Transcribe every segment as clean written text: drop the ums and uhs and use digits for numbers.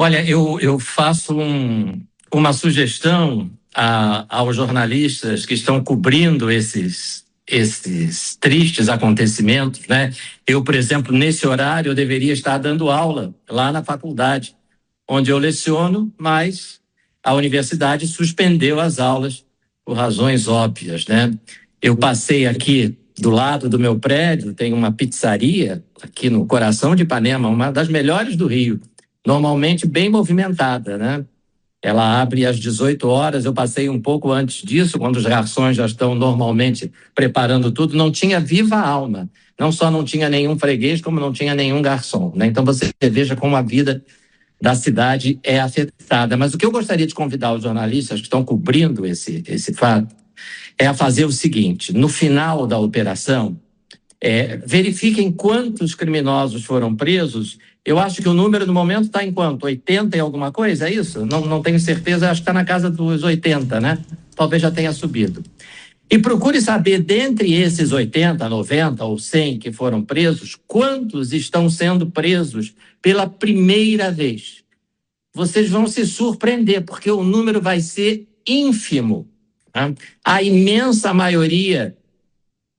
Olha, eu faço uma sugestão aos jornalistas que estão cobrindo esses tristes acontecimentos, né? Eu, por exemplo, nesse horário, eu deveria estar dando aula lá na faculdade, onde eu leciono, mas a universidade suspendeu as aulas por razões óbvias, né? Eu passei aqui do lado do meu prédio, tem uma pizzaria aqui no coração de Ipanema, uma das melhores do Rio, normalmente bem movimentada, né? Ela abre às 18 horas, eu passei um pouco antes disso, quando os garçons já estão normalmente preparando tudo, não tinha viva alma. Não só não tinha nenhum freguês, como não tinha nenhum garçom, né? Então você veja como a vida da cidade é afetada. Mas o que eu gostaria de convidar os jornalistas que estão cobrindo esse fato é a fazer o seguinte: no final da operação, verifiquem quantos criminosos foram presos. Eu acho que o número no momento está em quanto? 80 e alguma coisa, é isso? Não tenho certeza, acho que está na casa dos 80, né? Talvez já tenha subido. E procure saber, dentre esses 80, 90 ou 100 que foram presos, quantos estão sendo presos pela primeira vez. Vocês vão se surpreender, porque o número vai ser ínfimo. Né? A imensa maioria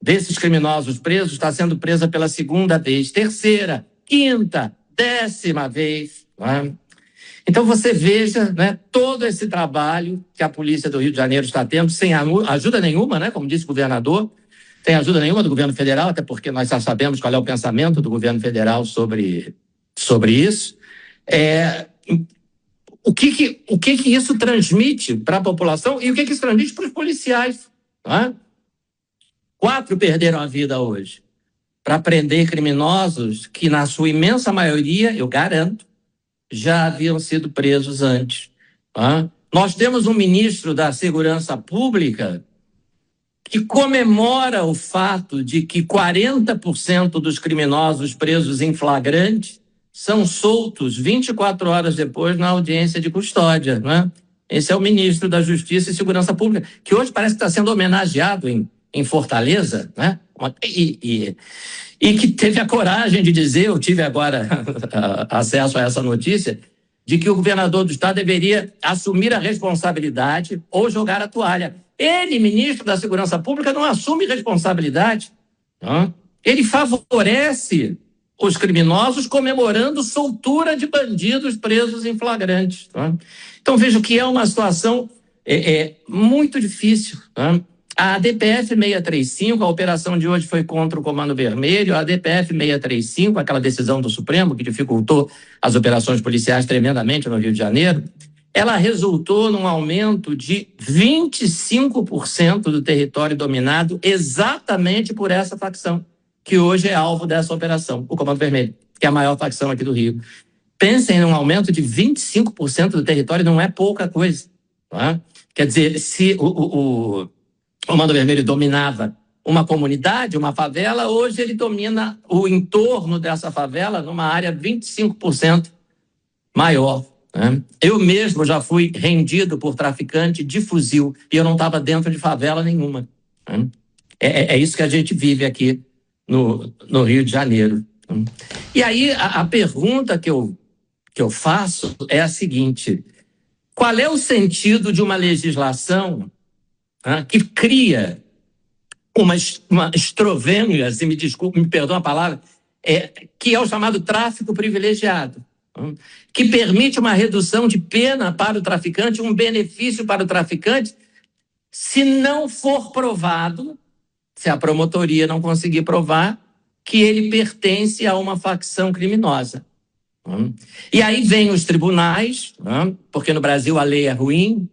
desses criminosos presos está sendo presa pela segunda vez, terceira, quinta, 10ª vez. Né? Então você veja, né, todo esse trabalho que a polícia do Rio de Janeiro está tendo, sem ajuda nenhuma, né, como disse o governador, sem ajuda nenhuma do governo federal, até porque nós já sabemos qual é o pensamento do governo federal sobre isso. O que isso transmite para a população e o que isso transmite para os policiais. Né? 4 perderam a vida hoje para prender criminosos que, na sua imensa maioria, eu garanto, já haviam sido presos antes. Tá? Nós temos um ministro da Segurança Pública que comemora o fato de que 40% dos criminosos presos em flagrante são soltos 24 horas depois na audiência de custódia. Né? Esse é o ministro da Justiça e Segurança Pública, que hoje parece que está sendo homenageado em Fortaleza, né? E que teve a coragem de dizer, eu tive agora acesso a essa notícia, de que o governador do estado deveria assumir a responsabilidade ou jogar a toalha. Ele, ministro da Segurança Pública, não assume responsabilidade. Não? Ele favorece os criminosos comemorando soltura de bandidos presos em flagrantes. Não? Então, vejo que é uma situação muito difícil. Não? A ADPF 635, a operação de hoje foi contra o Comando Vermelho, a ADPF 635, aquela decisão do Supremo que dificultou as operações policiais tremendamente no Rio de Janeiro, ela resultou num aumento de 25% do território dominado exatamente por essa facção, que hoje é alvo dessa operação, o Comando Vermelho, que é a maior facção aqui do Rio. Pensem num aumento de 25% do território, não é pouca coisa. Não é? Quer dizer, se o Comando Vermelho dominava uma comunidade, uma favela, hoje ele domina o entorno dessa favela numa área 25% maior. Né? Eu mesmo já fui rendido por traficante de fuzil e eu não estava dentro de favela nenhuma. Né? É isso que a gente vive aqui no Rio de Janeiro. Né? E aí a pergunta que eu faço é a seguinte: qual é o sentido de uma legislação que cria uma estrovênia, se me desculpe, me perdoa a palavra, que é o chamado tráfico privilegiado, que permite uma redução de pena para o traficante, um benefício para o traficante, se não for provado, se a promotoria não conseguir provar, que ele pertence a uma facção criminosa. E aí vem os tribunais, porque no Brasil a lei é ruim,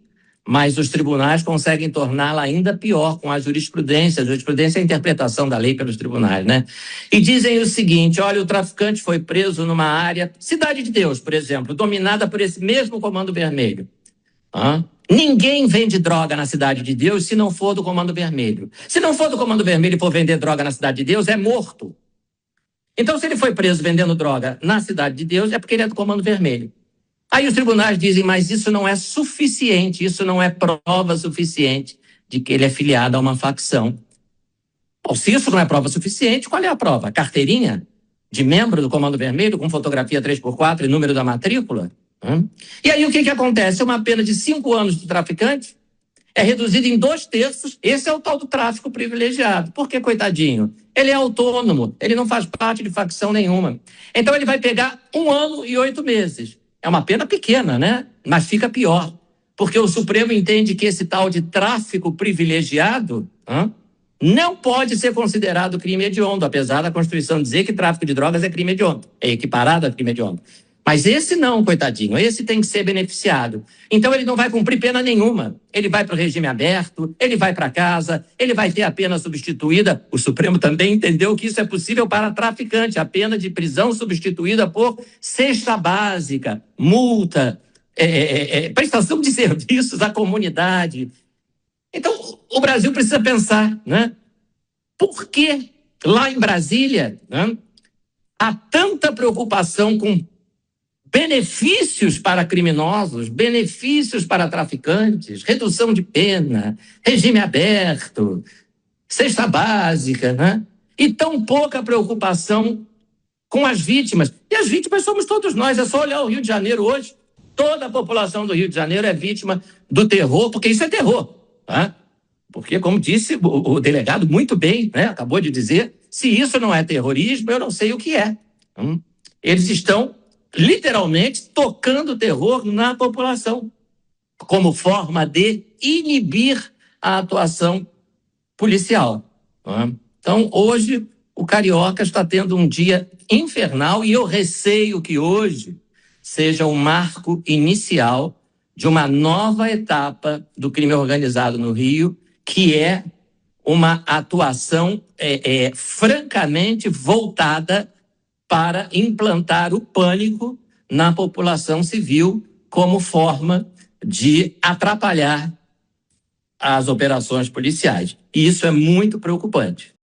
mas os tribunais conseguem torná-la ainda pior com a jurisprudência. A jurisprudência é a interpretação da lei pelos tribunais, né? E dizem o seguinte: olha, o traficante foi preso numa área, Cidade de Deus, por exemplo, dominada por esse mesmo Comando Vermelho. Ninguém vende droga na Cidade de Deus se não for do Comando Vermelho. Se não for do Comando Vermelho e for vender droga na Cidade de Deus, é morto. Então, se ele foi preso vendendo droga na Cidade de Deus, é porque ele é do Comando Vermelho. Aí os tribunais dizem, mas isso não é suficiente, isso não é prova suficiente de que ele é filiado a uma facção. Bom, se isso não é prova suficiente, qual é a prova? Carteirinha de membro do Comando Vermelho com fotografia 3x4 e número da matrícula? E aí o que acontece? Uma pena de 5 anos do traficante é reduzida em 2/3. Esse é o tal do tráfico privilegiado. Por que, coitadinho? Ele é autônomo, ele não faz parte de facção nenhuma. Então ele vai pegar 1 ano e 8 meses. É uma pena pequena, né? Mas fica pior. Porque o Supremo entende que esse tal de tráfico privilegiado não pode ser considerado crime hediondo, apesar da Constituição dizer que tráfico de drogas é crime hediondo, é equiparado a crime hediondo. Mas esse não, coitadinho, esse tem que ser beneficiado. Então ele não vai cumprir pena nenhuma. Ele vai para o regime aberto, ele vai para casa, ele vai ter a pena substituída. O Supremo também entendeu que isso é possível para traficante, a pena de prisão substituída por cesta básica, multa, prestação de serviços à comunidade. Então, o Brasil precisa pensar, né? Por que lá em Brasília, né, há tanta preocupação com benefícios para criminosos, benefícios para traficantes, redução de pena, regime aberto, cesta básica, né? E tão pouca preocupação com as vítimas. E as vítimas somos todos nós, é só olhar o Rio de Janeiro hoje. Toda a população do Rio de Janeiro é vítima do terror, porque isso é terror. Tá? Porque, como disse o delegado muito bem, né, acabou de dizer, se isso não é terrorismo, eu não sei o que é. Eles estão literalmente tocando terror na população, como forma de inibir a atuação policial. Então, hoje, o carioca está tendo um dia infernal e eu receio que hoje seja o marco inicial de uma nova etapa do crime organizado no Rio, que é uma atuação francamente voltada para implantar o pânico na população civil como forma de atrapalhar as operações policiais. E isso é muito preocupante.